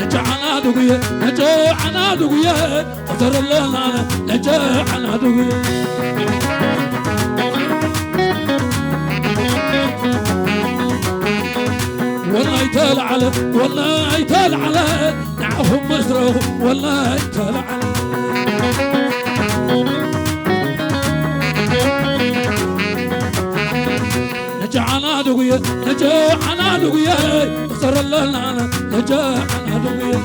نجعنا دوغية نجعنا دوغية قدر الله نجعنا دوغية والله يتال على والله يتال على نعهم مزرعه والله يتال على نجعنا دوغية نجعنا دوغية قدر الله نجعنا دوغية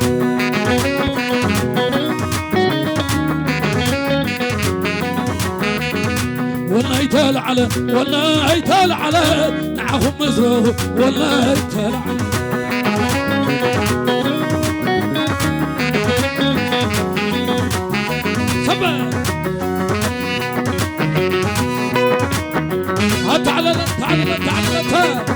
والله يتال على والله يتال على نعهم مزرعه والله يتال على صبر تعال تعال تعال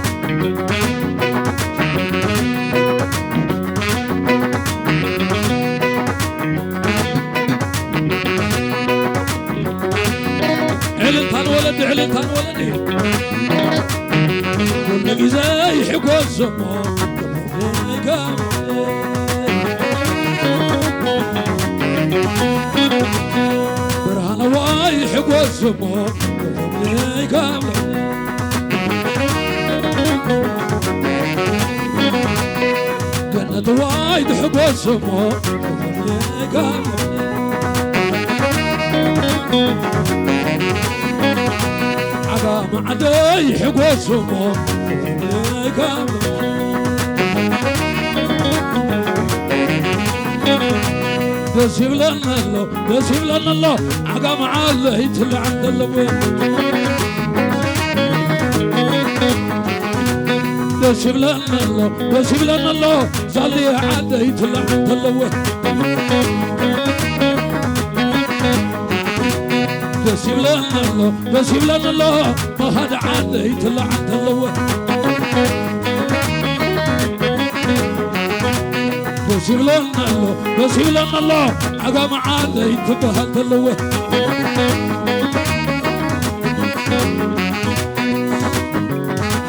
علتان ولدي علتان ولدي كل جزاي يحكوا الزمو برهان واي يحكوا الزمو جنة واي يحكوا الزمو عقام عدي يحقوا السمو بسيب لنا الله بسيب لنا الله عقام عالي يتل عند اللوين بسيب لنا الله بسيب لنا الله زالي عالي يتل عند اللوين بسيب لنا الله بسيب لنا الله ما هذا عادي يطلع عند الله بسيب لنا الله بسيب لنا الله عقام عادي يطلع عند الله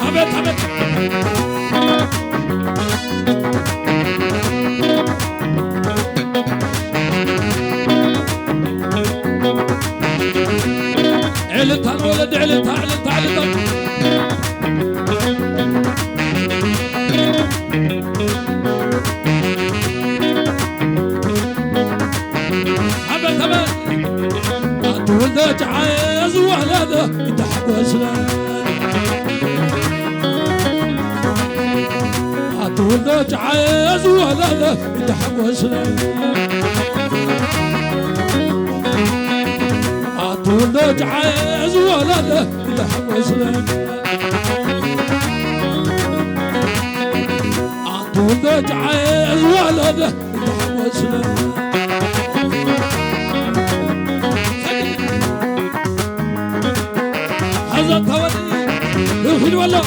هبت هبت علتان ولد علتان علتان علتان هبت هبت انت ولدك عايز ولده انت حق اسلام انت ولدك عايز ولده انت حق اسلام ولدك عايز ولده يحب اسلام ولدك عايز ولده يحب اسلام هذا تولي يخرج ولا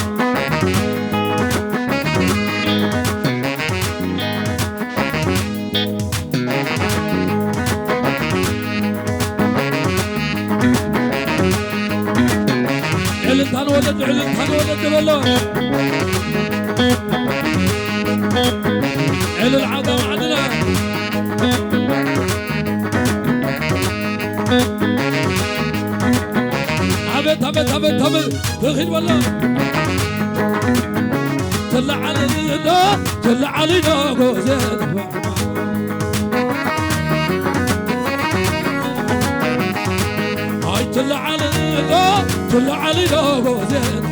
علتان ولد علتان ولد والله عل العظم عندنا هبت هبت هبت هبت تخيل والله طلع علينا طلع علينا جوزين هاي طلع علينا طلع علينا جوزين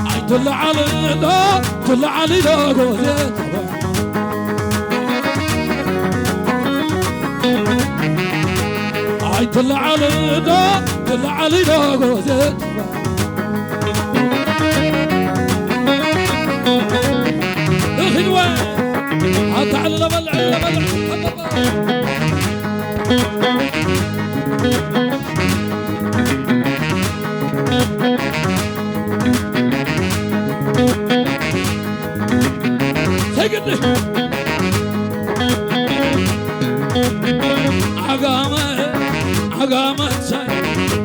هاي طلع علينا طلع علينا جوزين هاي طلع علينا طلع علينا جوزين اخي وين تعال لبلع لبلع سيقني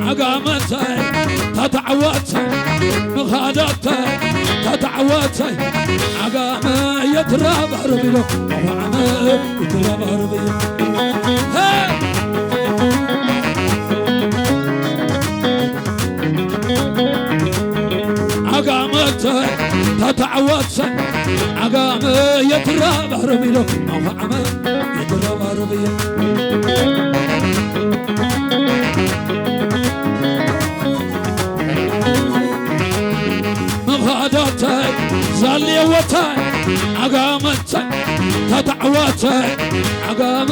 عقامة ساي تتعودت مخادت تتعودت عقام يتراب هربيلو وعم يتراب هربيلو عقامت تتعودت عقام يتراب هربيلو وعم يتراب هربيلو مخادتي زالي وتاي عقامتي تتعواتي عقام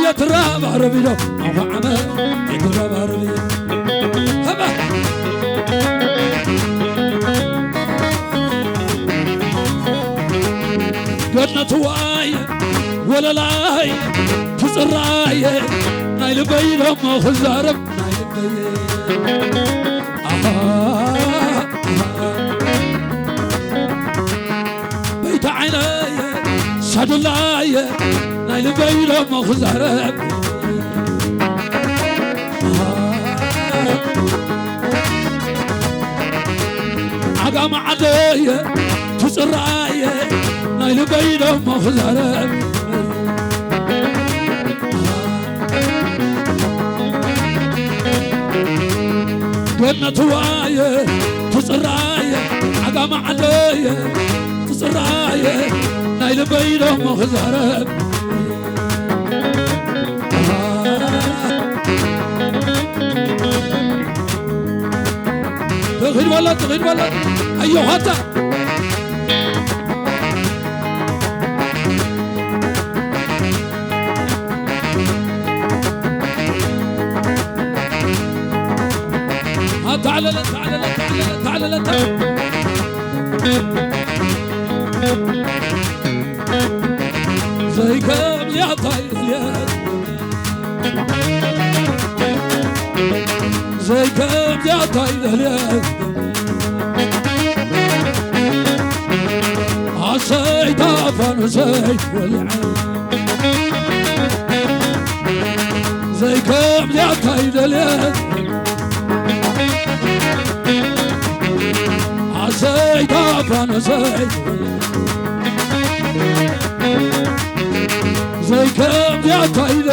يتراب هربيلو وعم يتراب هربيلو هبا قلنا واي ولا لاي تصراي نايل بيلو مخزارب نايل بيلو بيت عيني سادلاي نايل بيلو مخزارب عقام عدي تصراي نايل بيلو مخزارب قلنا واي تصراي عقام عدي تصراي نايل بيلو مخزارب تغير ولا أيوه هتا تعال زي قبل يا طير زي قبل يا طير عصيت عفن زي والعين زي قبل يا طير عصيت عفن زي قبل يا طير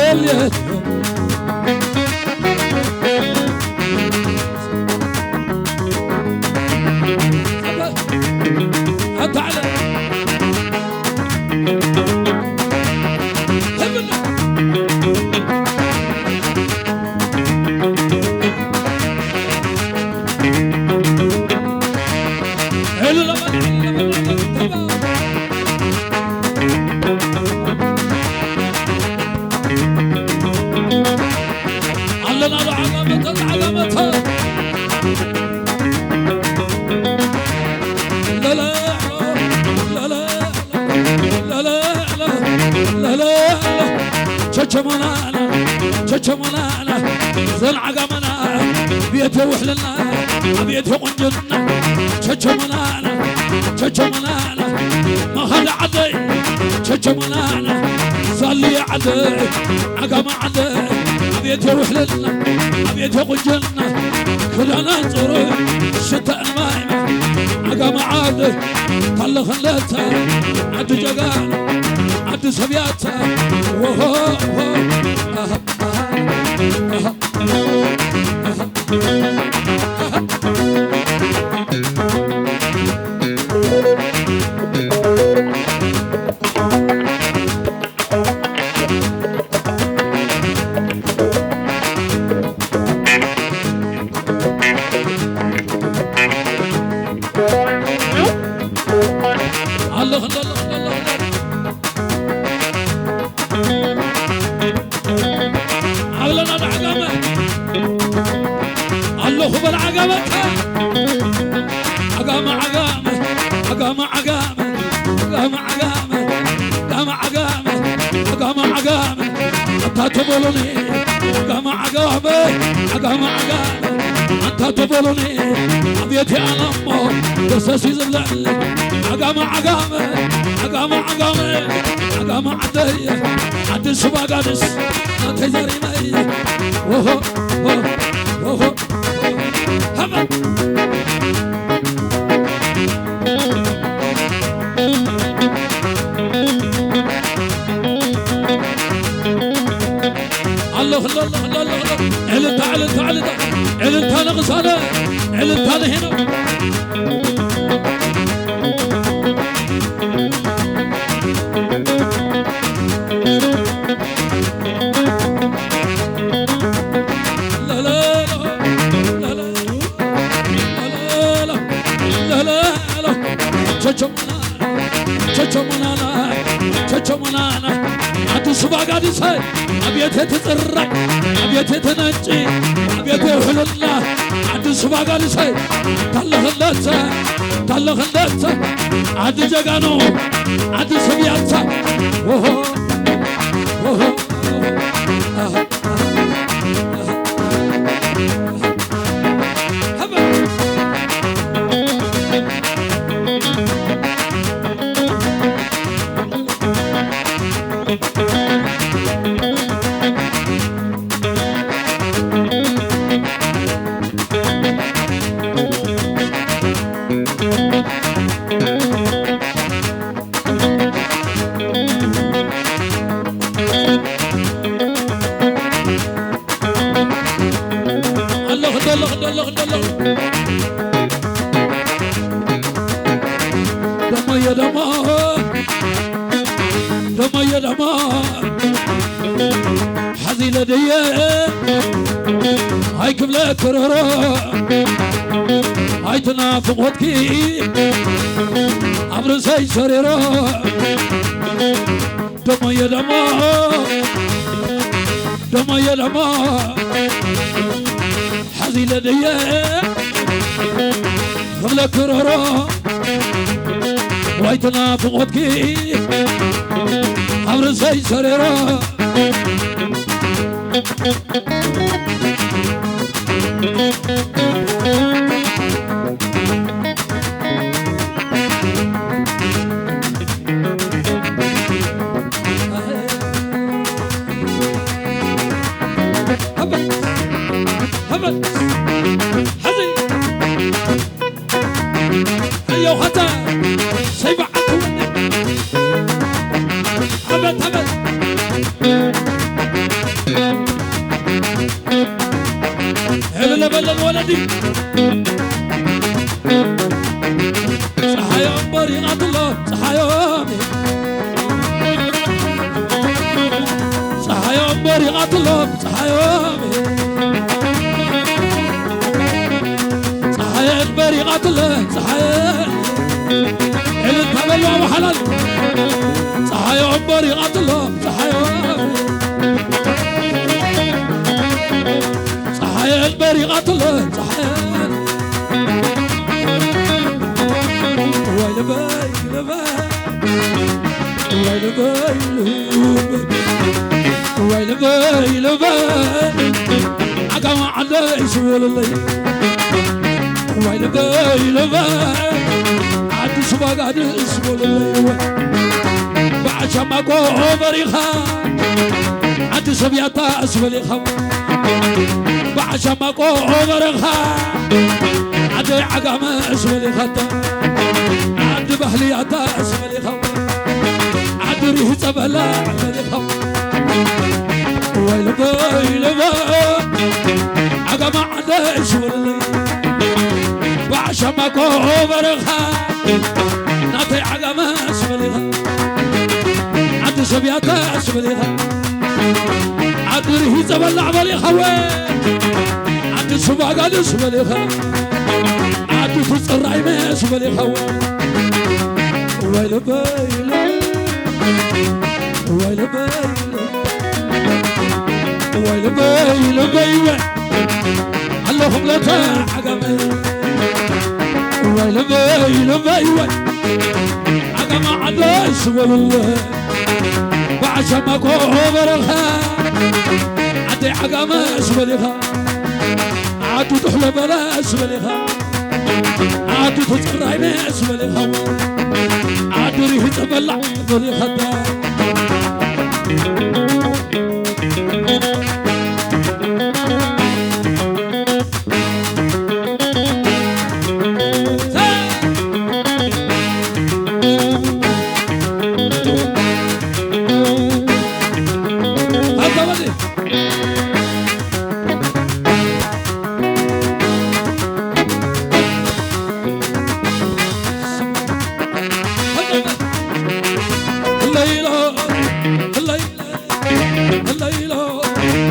تشمونا زل عقمنا بيته وحلنا بيته قنجنا تشمونا ما هذا عدي تشمونا زلي عدي عقم عدي بيته وحلنا بيته قنجنا كلنا نصر الشتاء المايمة عقم عدي طل خلتها عد جقان عد سبياتها وهو تبولوني أبيتي ألمو درسسي زبلل عقام عدي عدي سباقادس نتجري مي وهو هما الله الله الله الله علتا علتا علتا علتا نغسانة علتا هنا لا لا لا لا لا لا لا لا تشمنا أتسبع قاعد يساي أبيته تزرع أبيته تنجي أبيته حلنا أتسبع قاعد يساي تلا خلصة عد جانو عد سبيعتا وهو وهو دما حزين ديه هاي كبلة كرورو هاي تنافق وتكي عمر ساي سريرو دما يا دما حزين ديه كبلة كرورو هاي تنافق وتكي عمر ساي سريرو هبل حزين أيوه حتى سيبع هبل هلا بلا الولدي صحايا بريئة الله صحايا بريئة الله صحايا بريئة الله صحايا إلى التبلع وحلال صحايا بريئة الله صحايا بريئة الله صحيح ويل باي ويل باي عقام على يسول الليل ويل باي عد سباق عد يسول الليل بعشا ما قو بريخا عد سبياتا اسفل خم بعشا ما قو بريخا عد عقام اسفل خطا عد بحلياتا اسفل خم عد ريح تبلا اسفل خم ويل باي عقام على اسفل الليل بعشا ما قو بريخا ناتي عقام اسفل خم عد سبياتا اسفل خم عد ريح تبلا عملي خوي عد سباق عد اسفل خم عد تسرعي ما اسفل خم ويل باي ويل باي اللهم لا تعقمي ويل باي عقم عداش والله بعشا ما كوبرها عدي عقم اسولها عدو تحلى بلا اسولها عدو تسقراي ما اسولها عدو ريح تبلع ذولي خدا هذا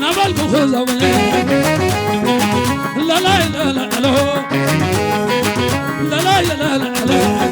نبالك خزوة لا لا لا لا لا لا لا لا لا لا